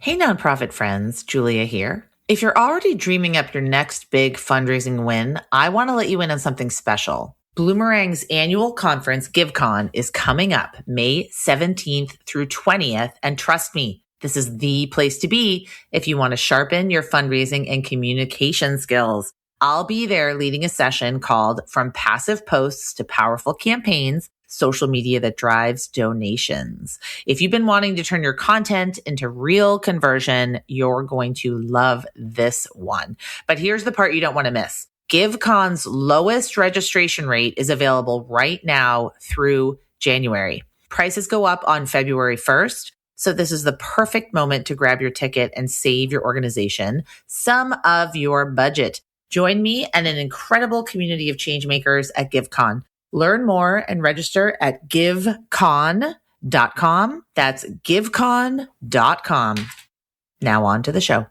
Hey, nonprofit friends, Julia here. If you're already dreaming up your next big fundraising win, I want to let you in on something special. Bloomerang's annual conference, GiveCon, is coming up May 17th through 20th. And trust me, this is the place to be if you want to sharpen your fundraising and communication skills. I'll be there leading a session called From Passive Posts to Powerful Campaigns, Social Media That Drives Donations. If you've been wanting to turn your content into real conversion, you're going to love this one. But here's the part you don't want to miss. GiveCon's lowest registration rate is available right now through January. Prices go up on February 1st. So this is the perfect moment to grab your ticket and save your organization some of your budget. Join me and an incredible community of changemakers at GiveCon. Learn more and register at givecon.com. That's givecon.com. Now on to the show.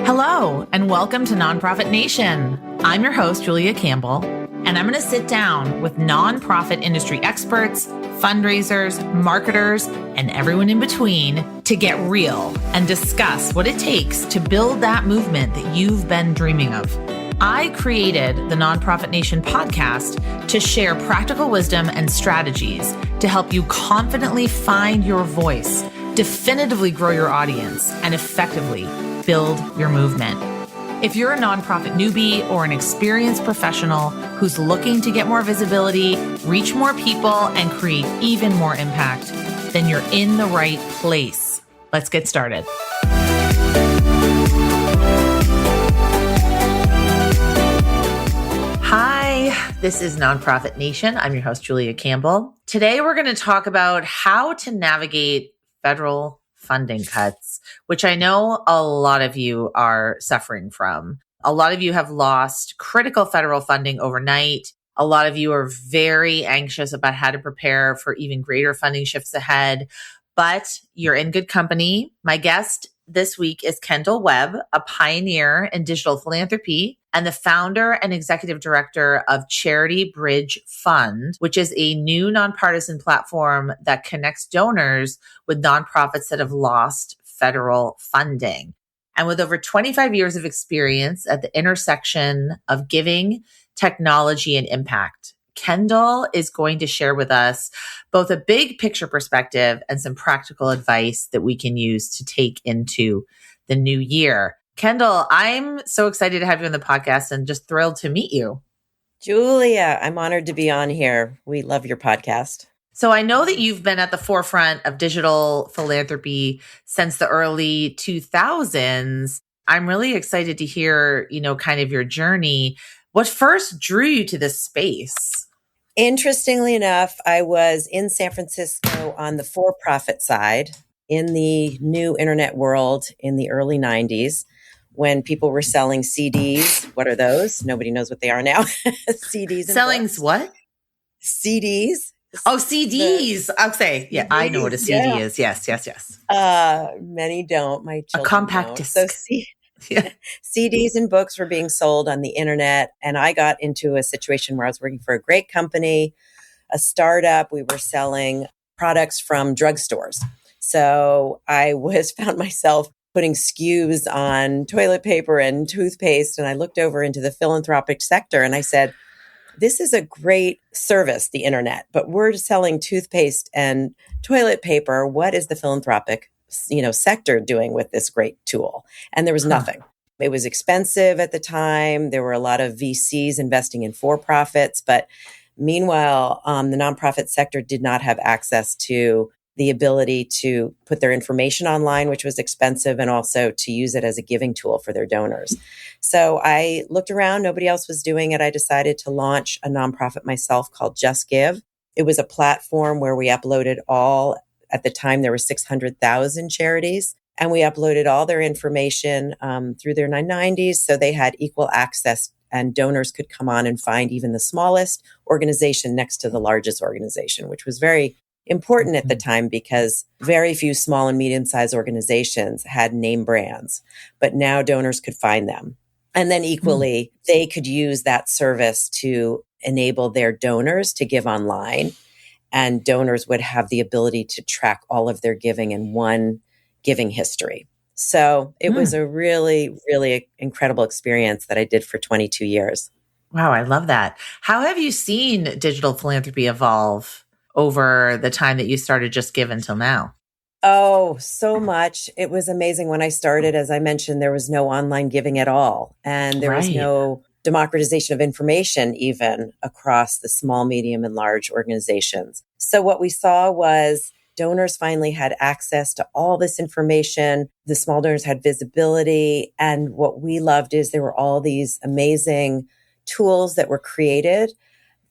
Hello, and welcome to Nonprofit Nation. I'm your host, Julia Campbell, and I'm going to sit down with nonprofit industry experts, fundraisers, marketers, and everyone in between to get real and discuss what it takes to build that movement that you've been dreaming of. I created the Nonprofit Nation podcast to share practical wisdom and strategies to help you confidently find your voice, definitively grow your audience, and effectively build your movement. If you're a nonprofit newbie or an experienced professional who's looking to get more visibility, reach more people, and create even more impact, then you're in the right place. Let's get started. Hi, this is Nonprofit Nation. I'm your host, Julia Campbell. Today, we're going to talk about how to navigate federal funding cuts, which I know a lot of you are suffering from. A lot of you have lost critical federal funding overnight. A lot of you are very anxious about how to prepare for even greater funding shifts ahead, but you're in good company. My guest this week is Kendall Webb, a pioneer in digital philanthropy and the founder and executive director of Charity Bridge Fund, which is a new nonpartisan platform that connects donors with nonprofits that have lost federal funding. And with over 25 years of experience at the intersection of giving, technology, and impact, Kendall is going to share with us both a big picture perspective and some practical advice that we can use to take into the new year. Kendall, I'm so excited to have you on the podcast and just thrilled to meet you. Julia, I'm honored to be on here. We love your podcast. So I know that you've been at the forefront of digital philanthropy since the early 2000s. I'm really excited to hear, kind of your journey. What first drew you to this space? Interestingly enough, I was in San Francisco on the for-profit side in the new internet world in the early 90s when people were selling CDs. What are those? Nobody knows what they are now. CDs. Selling what? CDs. Oh, CDs. I'll say, yeah, CDs, I know what a CD is. Yes. Many don't. My children a compact don't. disc. So CDs and books were being sold on the internet. And I got into a situation where I was working for a great company, a startup. We were selling products from drugstores. So I found myself putting SKUs on toilet paper and toothpaste. And I looked over into the philanthropic sector and I said, this is a great service, the internet, but we're selling toothpaste and toilet paper. What is the philanthropic sector doing with this great tool? And there was nothing. It was expensive at the time. There were a lot of VCs investing in for-profits, but meanwhile, the nonprofit sector did not have access to the ability to put their information online, which was expensive, and also to use it as a giving tool for their donors. So I looked around. Nobody else was doing it. I decided to launch a nonprofit myself called Just Give. It was a platform where we uploaded at the time, there were 600,000 charities, and we uploaded all their information through their 990s. So they had equal access and donors could come on and find even the smallest organization next to the largest organization, which was very important at the time because very few small and medium-sized organizations had name brands, but now donors could find them. And then equally, they could use that service to enable their donors to give online and donors would have the ability to track all of their giving in one giving history. So it was a really, really incredible experience that I did for 22 years. Wow, I love that. How have you seen digital philanthropy evolve over the time that you started Just Give until now? Oh, so much. It was amazing when I started. As I mentioned, there was no online giving at all. And there was Right. no democratization of information, even across the small, medium, and large organizations. So what we saw was donors finally had access to all this information. The small donors had visibility. And what we loved is there were all these amazing tools that were created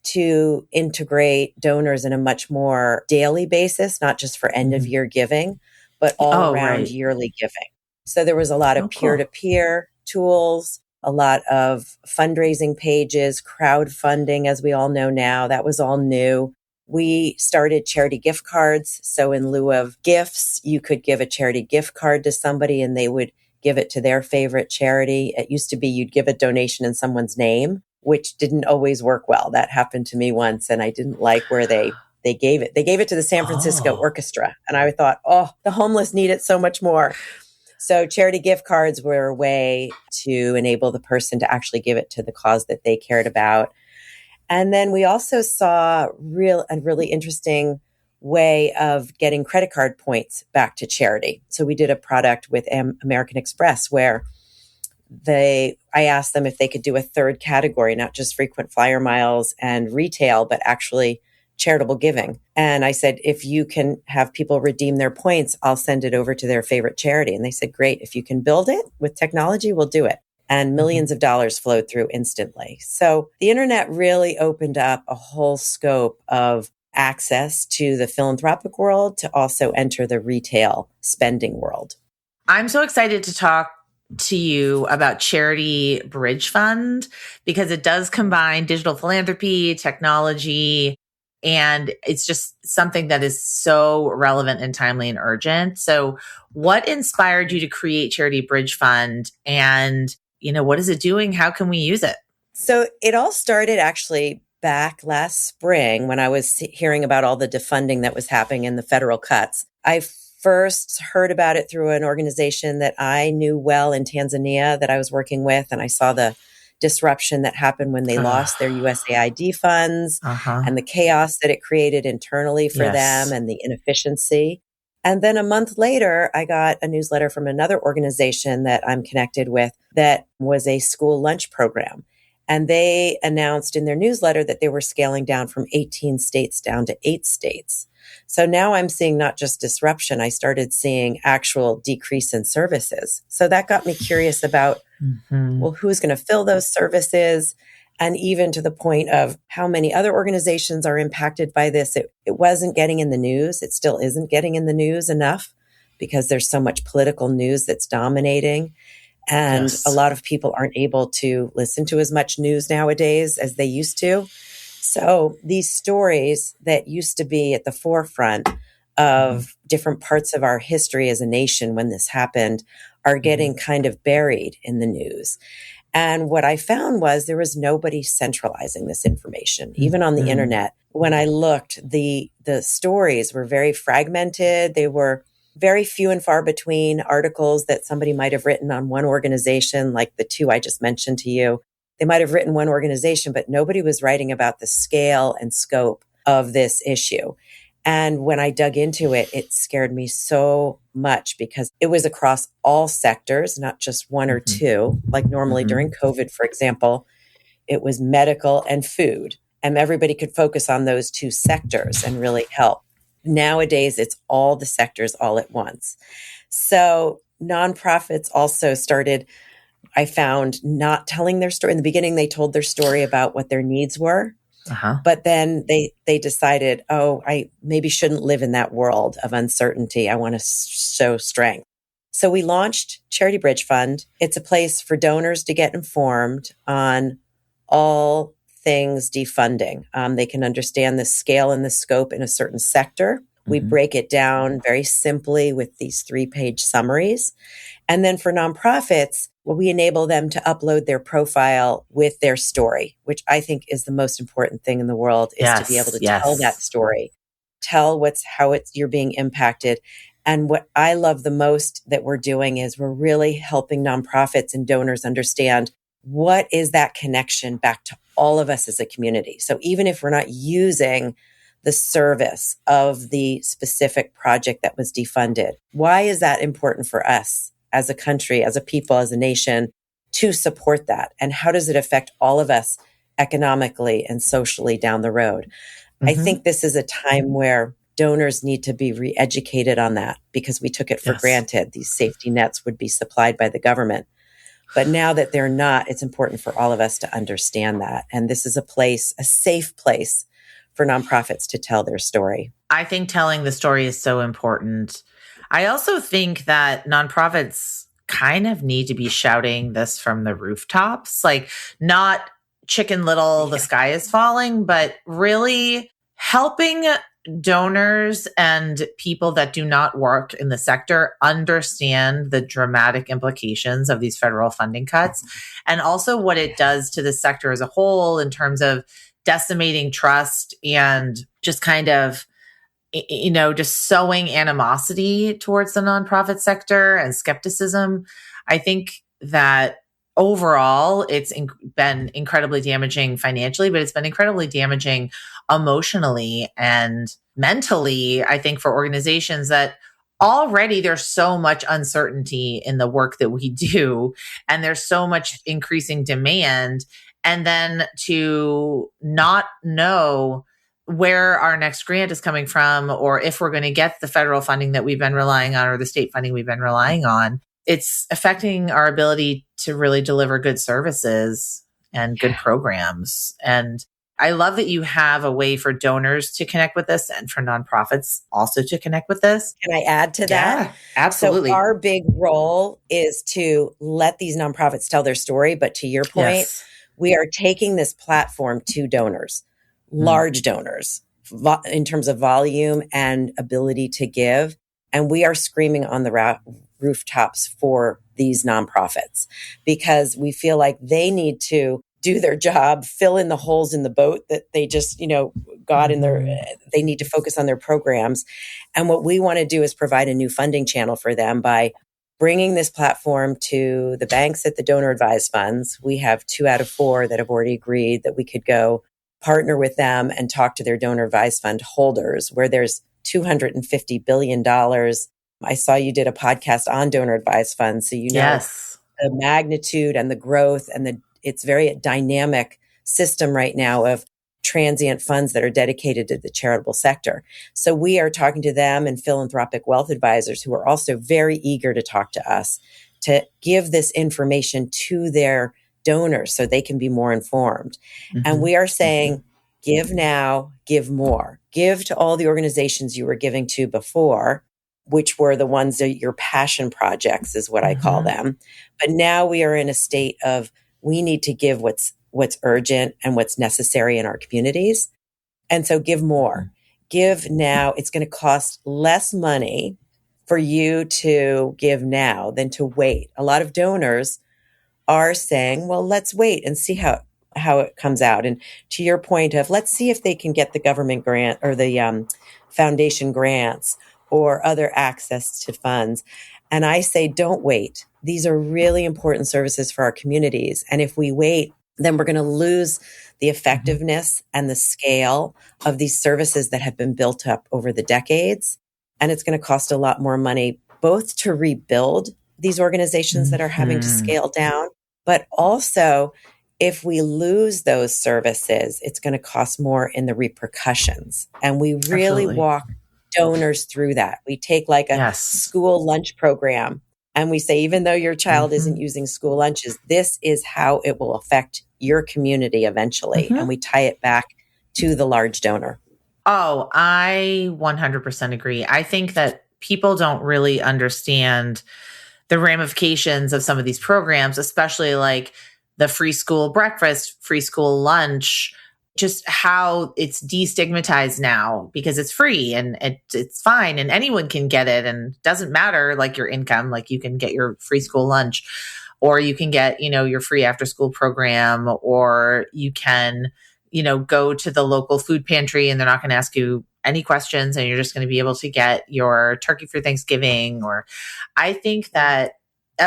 to integrate donors in a much more daily basis, not just for end of year giving, but all around yearly giving. So there was a lot of peer-to-peer tools, a lot of fundraising pages, crowdfunding, as we all know now. That was all new. We started charity gift cards. So in lieu of gifts, you could give a charity gift card to somebody and they would give it to their favorite charity. It used to be you'd give a donation in someone's name, which didn't always work well. That happened to me once, and I didn't like where they gave it. They gave it to the San Francisco Orchestra, and I thought, oh, the homeless need it so much more. So charity gift cards were a way to enable the person to actually give it to the cause that they cared about. And then we also saw a really interesting way of getting credit card points back to charity. So we did a product with American Express where I asked them if they could do a third category, not just frequent flyer miles and retail, but actually charitable giving. And I said, if you can have people redeem their points, I'll send it over to their favorite charity. And they said, great. If you can build it with technology, we'll do it. And millions of dollars flowed through instantly. So the internet really opened up a whole scope of access to the philanthropic world to also enter the retail spending world. I'm so excited to talk to you about Charity Bridge Fund because it does combine digital philanthropy, technology, and it's just something that is so relevant and timely and urgent. So what inspired you to create Charity Bridge Fund, and what is it doing? How can we use it? So it all started actually back last spring when I was hearing about all the defunding that was happening in the federal cuts. I first heard about it through an organization that I knew well in Tanzania that I was working with. And I saw the disruption that happened when they lost their USAID funds and the chaos that it created internally for them and the inefficiency. And then a month later, I got a newsletter from another organization that I'm connected with that was a school lunch program. And they announced in their newsletter that they were scaling down from 18 states down to 8 states. So now I'm seeing not just disruption, I started seeing actual decrease in services. So that got me curious about, well, who's going to fill those services? And even to the point of how many other organizations are impacted by this. It wasn't getting in the news. It still isn't getting in the news enough because there's so much political news that's dominating. And a lot of people aren't able to listen to as much news nowadays as they used to. So these stories that used to be at the forefront of different parts of our history as a nation when this happened are getting kind of buried in the news. And what I found was there was nobody centralizing this information, even on the internet. When I looked, the stories were very fragmented. They were very few and far between articles that somebody might have written on one organization, like the two I just mentioned to you. They might have written one organization, but nobody was writing about the scale and scope of this issue. And when I dug into it, it scared me so much because it was across all sectors, not just one or two. Like normally during COVID, for example, it was medical and food, and everybody could focus on those two sectors and really help. Nowadays, it's all the sectors all at once. So nonprofits also started, I found, not telling their story. In the beginning, they told their story about what their needs were. But then they decided, I maybe shouldn't live in that world of uncertainty. I want to show strength. So we launched Charity Bridge Fund. It's a place for donors to get informed on all things defunding. They can understand the scale and the scope in a certain sector. We break it down very simply with these 3-page summaries. And then for nonprofits, we enable them to upload their profile with their story, which I think is the most important thing in the world, is to be able to tell that story tell you're being impacted. And what I love the most that we're doing is we're really helping nonprofits and donors understand what is that connection back to all of us as a community. So even if we're not using the service of the specific project that was defunded, why is that important for us as a country, as a people, as a nation to support that? And how does it affect all of us economically and socially down the road? I think this is a time where donors need to be re-educated on that, because we took it for granted. These safety nets would be supplied by the government. But now that they're not, it's important for all of us to understand that. And this is a safe place for nonprofits to tell their story. I think telling the story is so important. I also think that nonprofits kind of need to be shouting this from the rooftops, like not Chicken Little, the sky is falling, but really helping donors and people that do not work in the sector understand the dramatic implications of these federal funding cuts, and also what it does to the sector as a whole in terms of decimating trust and just kind of, just sowing animosity towards the nonprofit sector and skepticism. I think that overall, it's been incredibly damaging financially, but it's been incredibly damaging emotionally and mentally, I think, for organizations that already there's so much uncertainty in the work that we do, and there's so much increasing demand. And then to not know where our next grant is coming from, or if we're going to get the federal funding that we've been relying on or the state funding we've been relying on, it's affecting our ability to really deliver good services and good programs. And I love that you have a way for donors to connect with this and for nonprofits also to connect with this. Can I add to that? Yeah, absolutely. So our big role is to let these nonprofits tell their story. But to your point, we are taking this platform to donors, large donors, in terms of volume and ability to give. And we are screaming on the rooftops for these nonprofits, because we feel like they need to do their job, fill in the holes in the boat that they just, got in they need to focus on their programs. And what we want to do is provide a new funding channel for them by bringing this platform to the banks at the donor advised funds. We have 2 out of 4 that have already agreed that we could go partner with them and talk to their donor advised fund holders, where there's $250 billion. I saw you did a podcast on donor advised funds. So the magnitude and the growth, and it's very dynamic system right now of transient funds that are dedicated to the charitable sector. So we are talking to them and philanthropic wealth advisors who are also very eager to talk to us to give this information to their donors so they can be more informed. And we are saying, give now, give more. Give to all the organizations you were giving to before, which were the ones that your passion projects is what I call them. But now we are in a state of, we need to give what's urgent and what's necessary in our communities. And so give more. Give now. It's going to cost less money for you to give now than to wait. A lot of donors are saying, well, let's wait and see how it comes out. And to your point of, let's see if they can get the government grant or the foundation grants or other access to funds. And I say, don't wait. These are really important services for our communities. And if we wait, then we're going to lose the effectiveness and the scale of these services that have been built up over the decades. And it's going to cost a lot more money, both to rebuild these organizations that are having to scale down, but also if we lose those services, it's going to cost more in the repercussions. And we really walk donors through that. We take like a school lunch program and we say, even though your child isn't using school lunches, this is how it will affect your community eventually. And we tie it back to the large donor. Oh, I 100% agree. I think that people don't really understand the ramifications of some of these programs, especially like the free school breakfast, free school lunch, just how it's destigmatized now because it's free and it's fine and anyone can get it and it doesn't matter like your income, like you can get your free school lunch or you can get, your free after school program or you can go to the local food pantry and they're not going to ask you any questions and you're just going to be able to get your turkey for Thanksgiving. Or I think that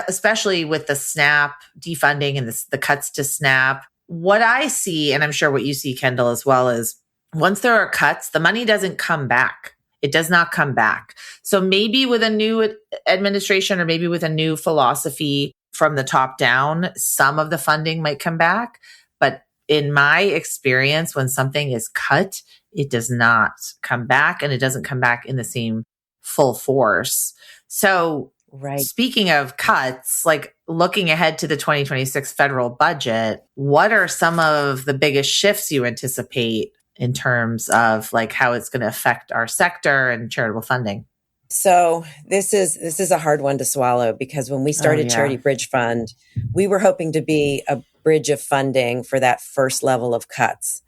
especially with the SNAP defunding and the cuts to SNAP, what I see, and I'm sure what you see, Kendall, as well, is once there are cuts, the money doesn't come back. It does not come back. So maybe with a new administration or maybe with a new philosophy from the top down, some of the funding might come back. But in my experience, when something is cut, it does not come back, and it doesn't come back in the same full force. So speaking of cuts, like looking ahead to the 2026 federal budget, what are some of the biggest shifts you anticipate in terms of like how it's going to affect our sector and charitable funding? So this is a hard one to swallow, because when we started Charity Bridge Fund, we were hoping to be a bridge of funding for that first level of cuts.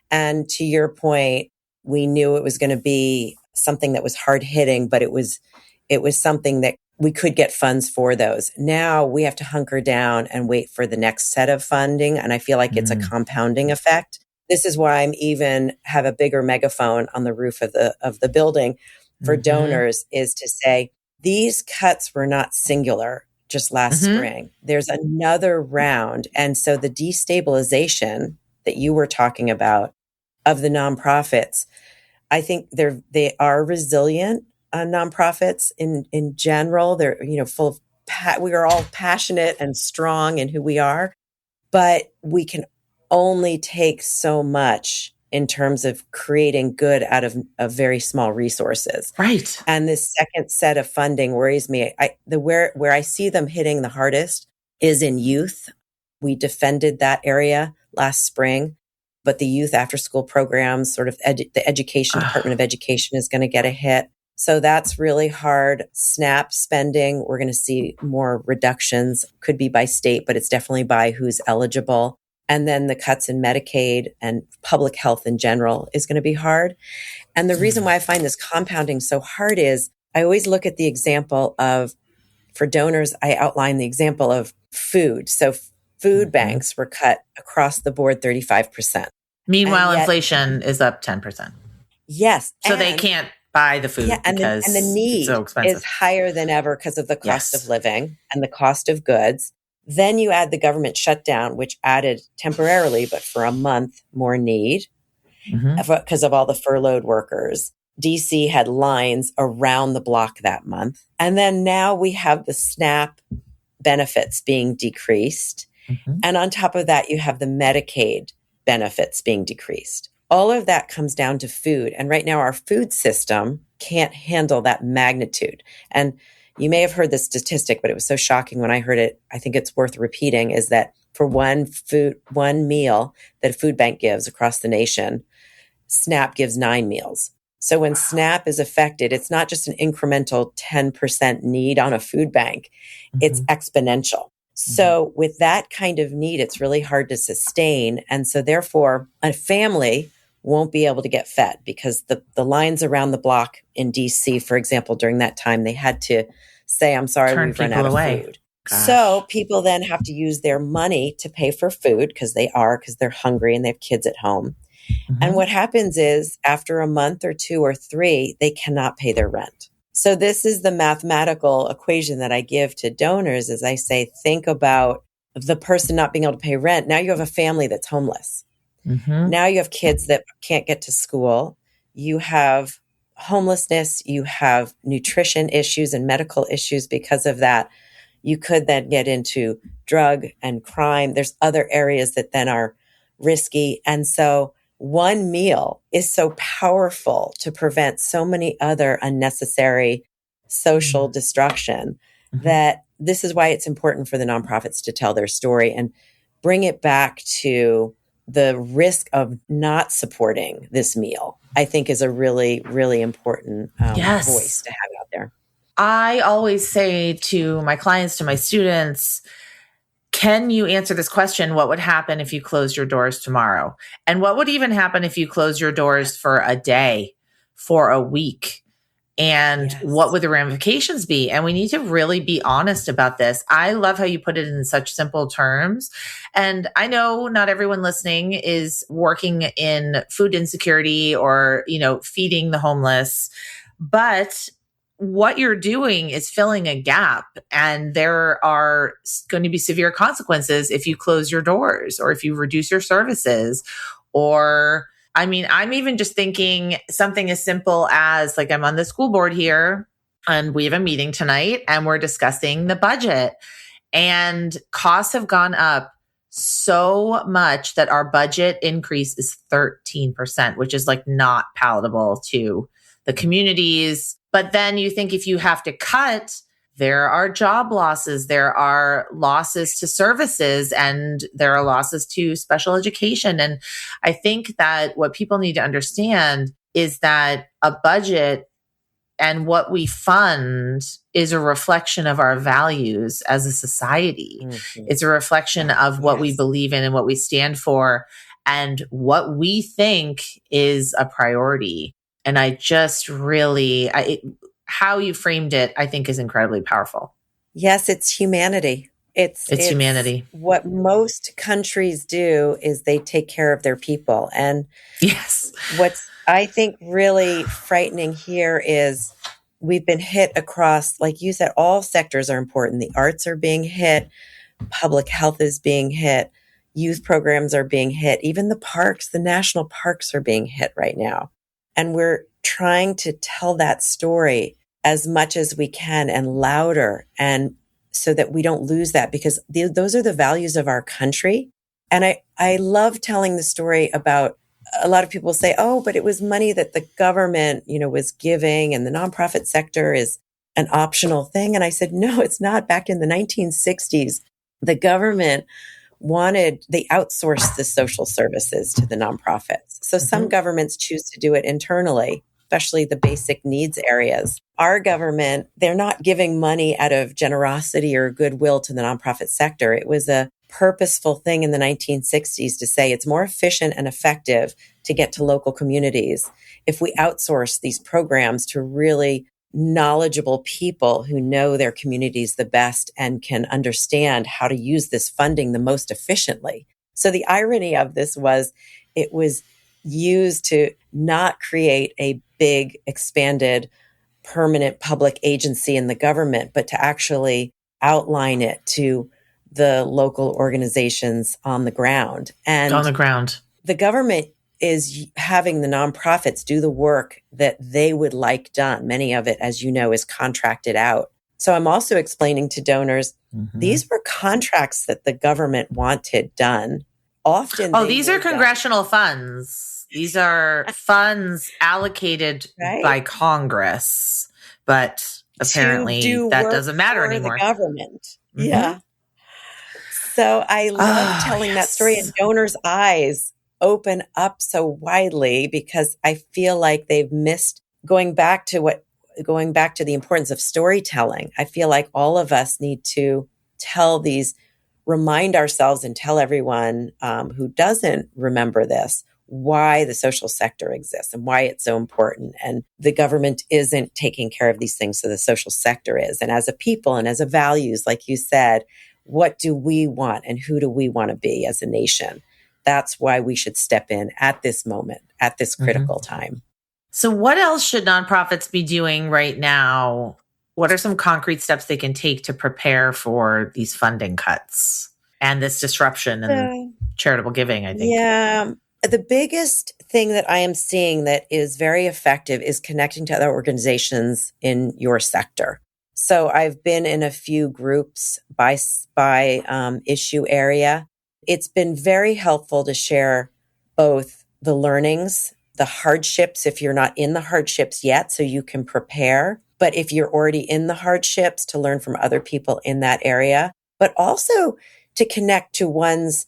And to your point, we knew it was going to be something that was hard hitting, but it was something that we could get funds for those. Now we have to hunker down and wait for the next set of funding. And I feel like it's a compounding effect. This is why I'm even have a bigger megaphone on the roof of the building for donors, is to say, these cuts were not singular just last spring. There's another round. And so the destabilization that you were talking about of the nonprofits, I think they are resilient nonprofits in general. They're, full of, we are all passionate and strong in who we are, but we can only take so much in terms of creating good out of very small resources. Right. And this second set of funding worries me. Where I see them hitting the hardest is in youth. We defended that area last spring, but the youth after school programs, sort of the education, Department of Education is going to get a hit. So that's really hard. SNAP spending, we're going to see more reductions, could be by state, but it's definitely by who's eligible. And then the cuts in Medicaid and public health in general is going to be hard. And the reason why I find this compounding so hard is I always look at the example of, for donors, I outline the example of food. So food banks were cut across the board 35%. Meanwhile, inflation is up 10%. Yes. So they can't buy the food because the need it's so expensive. Is higher than ever because of the cost of living and the cost of goods. Then you add the government shutdown, which added temporarily, but for a month, more need because of all the furloughed workers. DC had lines around the block that month. And then now we have the SNAP benefits being decreased. And on top of that, you have the Medicaid benefits being decreased. All of that comes down to food. And right now our food system can't handle that magnitude. And you may have heard this statistic, but it was so shocking when I heard it. I think it's worth repeating, is that for one meal that a food bank gives across the nation, SNAP gives 9 meals. So when SNAP is affected, it's not just an incremental 10% need on a food bank, it's exponential. So with that kind of need, it's really hard to sustain. And so therefore, a family won't be able to get fed because the lines around the block in DC, for example, during that time, they had to say, I'm sorry, we've run out of food. Gosh. So people then have to use their money to pay for food because they're hungry and they have kids at home. And what happens is after a month or 2 or 3, they cannot pay their rent. So this is the mathematical equation that I give to donors as I say, think about the person not being able to pay rent. Now you have a family that's homeless. Now you have kids that can't get to school. You have homelessness. You have nutrition issues and medical issues because of that. You could then get into drug and crime. There's other areas that then are risky. And so one meal is so powerful to prevent so many other unnecessary social destruction that this is why it's important for the nonprofits to tell their story and bring it back to the risk of not supporting this meal, I think is a really, really important voice to have out there. I always say to my clients, to my students, can you answer this question? What would happen if you closed your doors tomorrow? And what would even happen if you closed your doors for a day, for a week? And what Yes. would the ramifications be? And we need to really be honest about this. I love how you put it in such simple terms. And I know not everyone listening is working in food insecurity or, feeding the homeless, but what you're doing is filling a gap, and there are going to be severe consequences if you close your doors or if you reduce your services. Or I'm even just thinking something as simple as, like, I'm on the school board here and we have a meeting tonight and we're discussing the budget, and costs have gone up so much that our budget increase is 13%, which is like not palatable to the communities. But then you think, if you have to cut, there are job losses, there are losses to services, and there are losses to special education. And I think that what people need to understand is that a budget and what we fund is a reflection of our values as a society. Mm-hmm. It's a reflection of what we believe in and what we stand for and what we think is a priority. And I just really, how you framed it, I think, is incredibly powerful. Yes, it's humanity. It's humanity. What most countries do is they take care of their people. And yes, what's, I think, really frightening here is we've been hit across, like you said, all sectors are important. The arts are being hit. Public health is being hit. Youth programs are being hit. Even the parks, the national parks are being hit right now. And we're trying to tell that story as much as we can and louder, and so that we don't lose that, because those are the values of our country. And I love telling the story about, a lot of people say, oh, but it was money that the government, was giving, and the nonprofit sector is an optional thing. And I said, no, it's not. Back in the 1960s, the government they outsourced the social services to the nonprofits. So some governments choose to do it internally, especially the basic needs areas. Our government, they're not giving money out of generosity or goodwill to the nonprofit sector. It was a purposeful thing in the 1960s to say it's more efficient and effective to get to local communities if we outsource these programs to really knowledgeable people who know their communities the best and can understand how to use this funding the most efficiently. So the irony of this was, it was used to not create a big, expanded, permanent public agency in the government, but to actually outline it to the local organizations on the ground. And on the ground, the government is having the nonprofits do the work that they would like done. Many of it, as you know, is contracted out. So I'm also explaining to donors, these were contracts that the government wanted done. Often, these are congressional funds. These are funds allocated by Congress, but apparently that doesn't matter anymore. The government. Yeah. So I love telling that story, and donors' eyes open up so widely, because I feel like they've missed going back to the importance of storytelling. I feel like all of us need to remind ourselves and tell everyone who doesn't remember this, why the social sector exists and why it's so important. And the government isn't taking care of these things, so the social sector is. And as a people and as a values, like you said, what do we want and who do we want to be as a nation? That's why we should step in at this moment, at this critical time. So what else should nonprofits be doing right now? What are some concrete steps they can take to prepare for these funding cuts and this disruption in charitable giving, I think? Yeah. The biggest thing that I am seeing that is very effective is connecting to other organizations in your sector. So I've been in a few groups by issue area. It's been very helpful to share both the learnings, the hardships, if you're not in the hardships yet, so you can prepare. But if you're already in the hardships, to learn from other people in that area, but also to connect to ones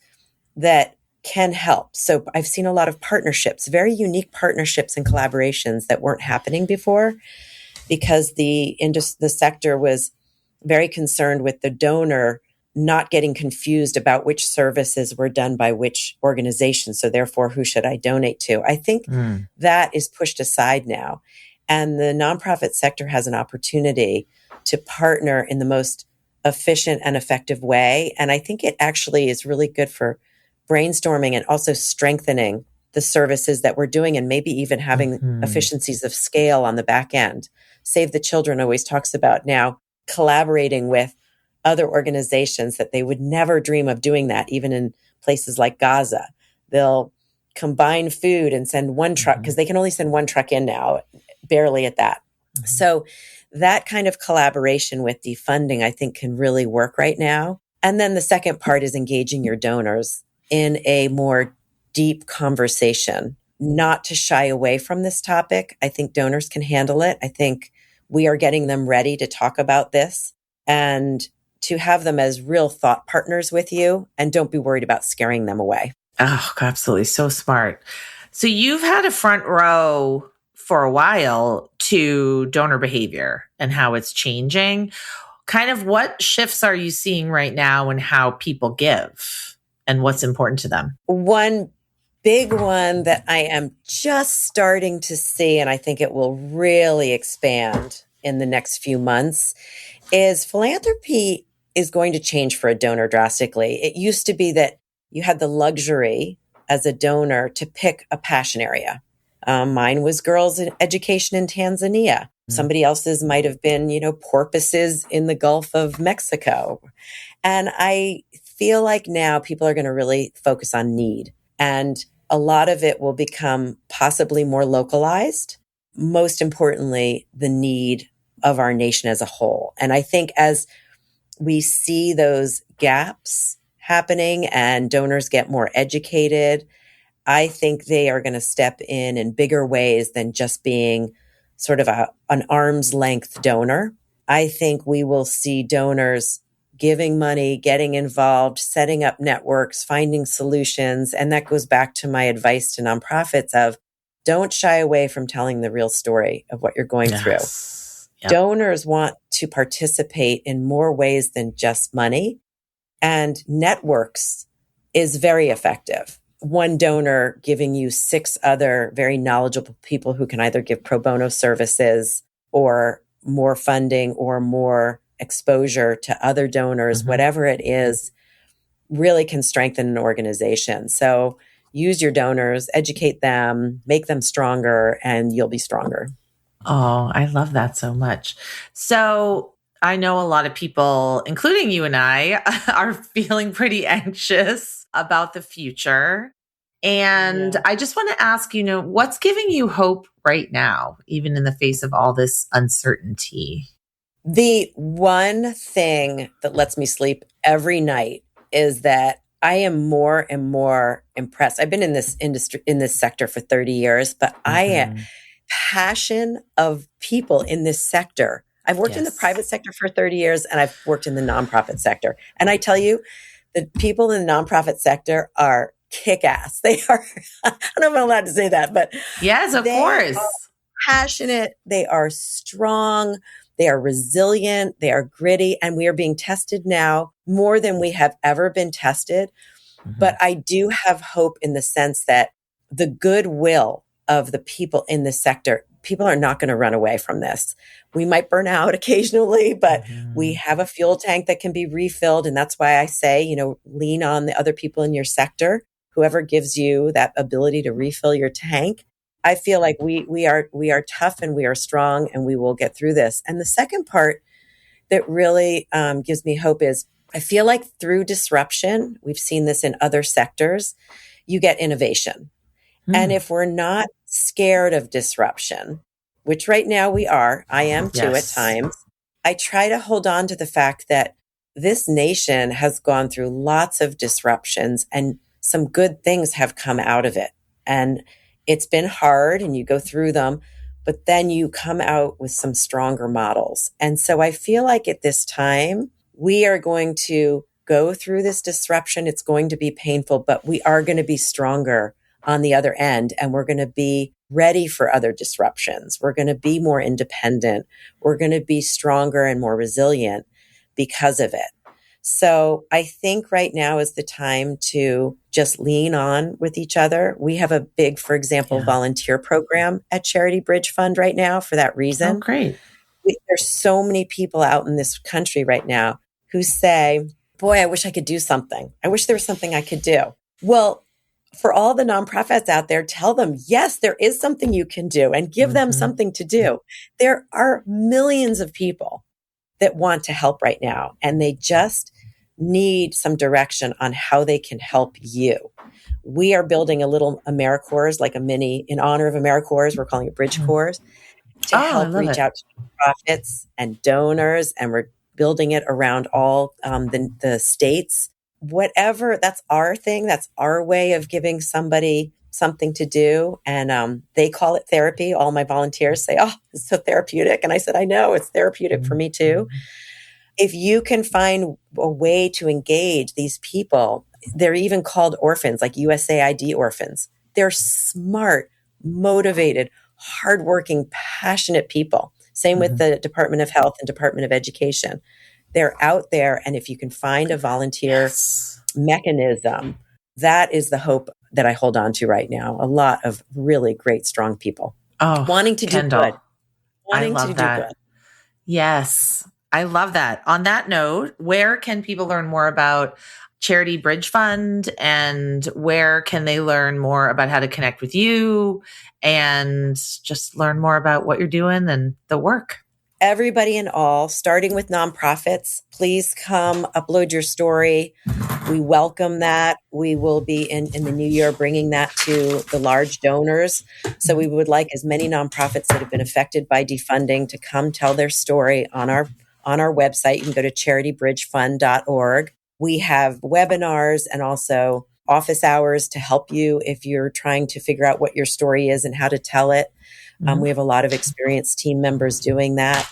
that can help. So I've seen a lot of partnerships, very unique partnerships and collaborations that weren't happening before, because the sector was very concerned with the donor not getting confused about which services were done by which organization. So therefore, who should I donate to? I think that is pushed aside now. And the nonprofit sector has an opportunity to partner in the most efficient and effective way. And I think it actually is really good for brainstorming and also strengthening the services that we're doing and maybe even having efficiencies of scale on the back end. Save the Children always talks about now collaborating with other organizations that they would never dream of doing that, even in places like Gaza. They'll combine food and send one truck because they can only send one truck in now, barely at that. So that kind of collaboration with defunding, I think, can really work right now. And then the second part is engaging your donors in a more deep conversation, not to shy away from this topic. I think donors can handle it. I think we are getting them ready to talk about this and to have them as real thought partners with you, and don't be worried about scaring them away. Oh, absolutely. So smart. So you've had a front row for a while to donor behavior and how it's changing. Kind of what shifts are you seeing right now in how people give and what's important to them? One big one that I am just starting to see, and I think it will really expand in the next few months, is philanthropy is going to change for a donor drastically. It used to be that you had the luxury as a donor to pick a passion area. Mine was girls in education in Tanzania. Somebody else's might have been, porpoises in the Gulf of Mexico. And I feel like now people are going to really focus on need. And a lot of it will become possibly more localized. Most importantly, the need of our nation as a whole. And I think as we see those gaps happening and donors get more educated, I think they are going to step in bigger ways than just being sort of an arm's length donor. I think we will see donors giving money, getting involved, setting up networks, finding solutions. And that goes back to my advice to nonprofits of don't shy away from telling the real story of what you're going through. Yep. Donors want to participate in more ways than just money. And networks is very effective. One donor giving you 6 other very knowledgeable people who can either give pro bono services or more funding or more exposure to other donors, whatever it is, really can strengthen an organization. So use your donors, educate them, make them stronger, and you'll be stronger. Oh, I love that so much. So I know a lot of people, including you and I, are feeling pretty anxious about the future. And I just want to ask, what's giving you hope right now, even in the face of all this uncertainty? The one thing that lets me sleep every night is that I am more and more impressed. I've been in this industry, in this sector for 30 years, but I am passion of people in this sector. I've worked in the private sector for 30 years and I've worked in the nonprofit sector. And I tell you, the people in the nonprofit sector are kick-ass. They are, I don't know if I'm allowed to say that, but yes, of course. Are passionate. They are strong. They are resilient. They are gritty. And we are being tested now more than we have ever been tested. But I do have hope in the sense that the goodwill of the people in this sector, people are not going to run away from this. We might burn out occasionally, but we have a fuel tank that can be refilled. And that's why I say, lean on the other people in your sector, whoever gives you that ability to refill your tank. I feel like we are tough and we are strong and we will get through this. And the second part that really gives me hope is I feel like through disruption, we've seen this in other sectors, you get innovation. And if we're not scared of disruption, which right now we are, I am too at times, I try to hold on to the fact that this nation has gone through lots of disruptions and some good things have come out of it. And it's been hard and you go through them, but then you come out with some stronger models. And so I feel like at this time, we are going to go through this disruption. It's going to be painful, but we are going to be stronger on the other end. And we're going to be ready for other disruptions. We're going to be more independent. We're going to be stronger and more resilient because of it. So I think right now is the time to just lean on with each other. We have a big, for example, volunteer program at Charity Bridge Fund right now for that reason. Oh, great. There's so many people out in this country right now who say, boy, I wish I could do something. I wish there was something I could do. Well, for all the nonprofits out there, tell them, yes, there is something you can do and give them something to do. There are millions of people that want to help right now, and they just need some direction on how they can help you. We are building a little AmeriCorps, like a mini, in honor of AmeriCorps, we're calling it Bridge Corps, to help reach out to nonprofits and donors, and we're building it around all the states. Whatever, that's our thing. That's our way of giving somebody something to do. And they call it therapy. All my volunteers say, oh, it's so therapeutic. And I said, I know, it's therapeutic for me too. If you can find a way to engage these people, they're even called orphans, like USAID orphans. They're smart, motivated, hardworking, passionate people. Same with the Department of Health and Department of Education. They're out there. And if you can find a volunteer mechanism, that is the hope that I hold on to right now. A lot of really great, strong people wanting to Kendall, do good. Wanting I love to that. do good. Yes, I love that. On that note, where can people learn more about Charity Bridge Fund, and where can they learn more about how to connect with you and just learn more about what you're doing and the work? Everybody and all, starting with nonprofits, please come upload your story. We welcome that. We will be in the new year bringing that to the large donors. So we would like as many nonprofits that have been affected by defunding to come tell their story on our website. You can go to charitybridgefund.org. We have webinars and also office hours to help you if you're trying to figure out what your story is and how to tell it. We have a lot of experienced team members doing that.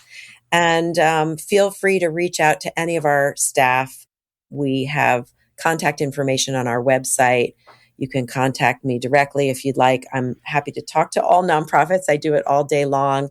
And feel free to reach out to any of our staff. We have contact information on our website. You can contact me directly if you'd like. I'm happy to talk to all nonprofits. I do it all day long.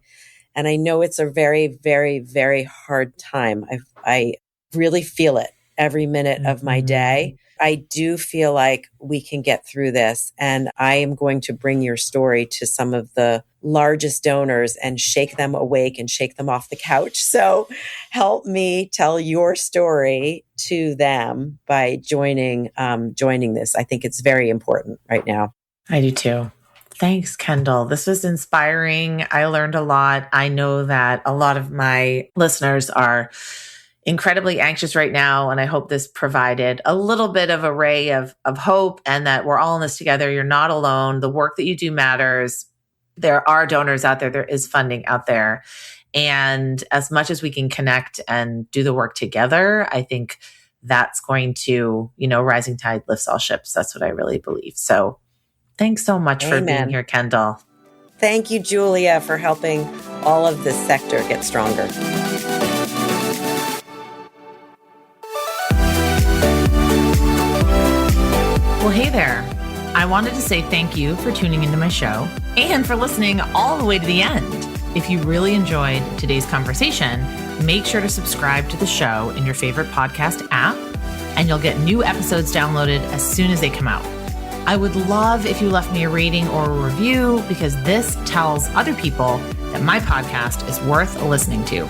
And I know it's a very, very, very hard time. I really feel it every minute of my day. I do feel like we can get through this, and I am going to bring your story to some of the largest donors and shake them awake and shake them off the couch. So help me tell your story to them by joining this. I think it's very important right now. I do too. Thanks, Kendall. This was inspiring. I learned a lot. I know that a lot of my listeners are incredibly anxious right now. And I hope this provided a little bit of a ray of hope, and that we're all in this together. You're not alone. The work that you do matters. There are donors out there. There is funding out there. And as much as we can connect and do the work together, I think that's going to, rising tide lifts all ships. That's what I really believe. So thanks so much for being here, Kendall. Thank you, Julia, for helping all of this sector get stronger. Well, hey there. I wanted to say thank you for tuning into my show and for listening all the way to the end. If you really enjoyed today's conversation, make sure to subscribe to the show in your favorite podcast app, and you'll get new episodes downloaded as soon as they come out. I would love if you left me a rating or a review, because this tells other people that my podcast is worth listening to.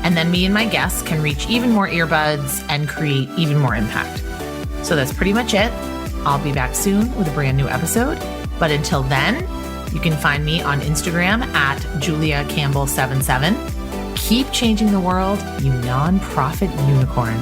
And then me and my guests can reach even more earbuds and create even more impact. So that's pretty much it. I'll be back soon with a brand new episode. But until then, you can find me on Instagram at JuliaCampbell77. Keep changing the world, you nonprofit unicorn.